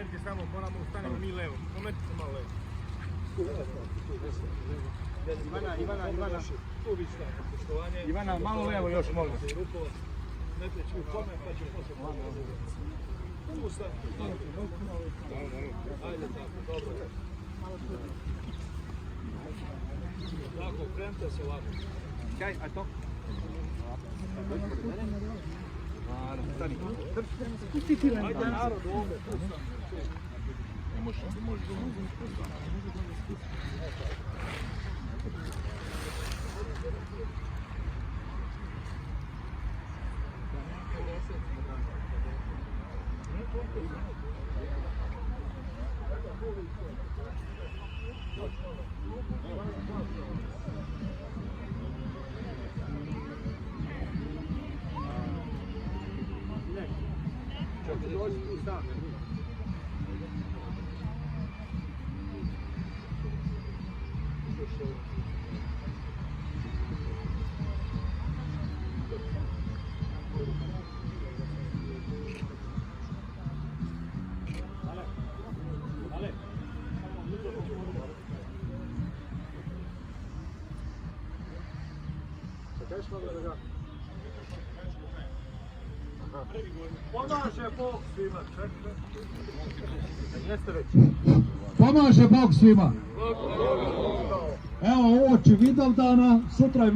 Momenti samo moramo ustanemo mi levo. Momenti se malo levo. Ivana, malo levo još molim. Ne teći u kome, pa će poslije malo. Tu stavi. Ajde tako, dobro. Tako, krenite se lako. Kaj, a to? Stani. Pusti ti vam. Ajde narod ovdje. Ne može. Pomaže Bog svima, čekaj. Jeste već. Pomaže Bog svima. Evo, ovo će Vidovdana, sutra je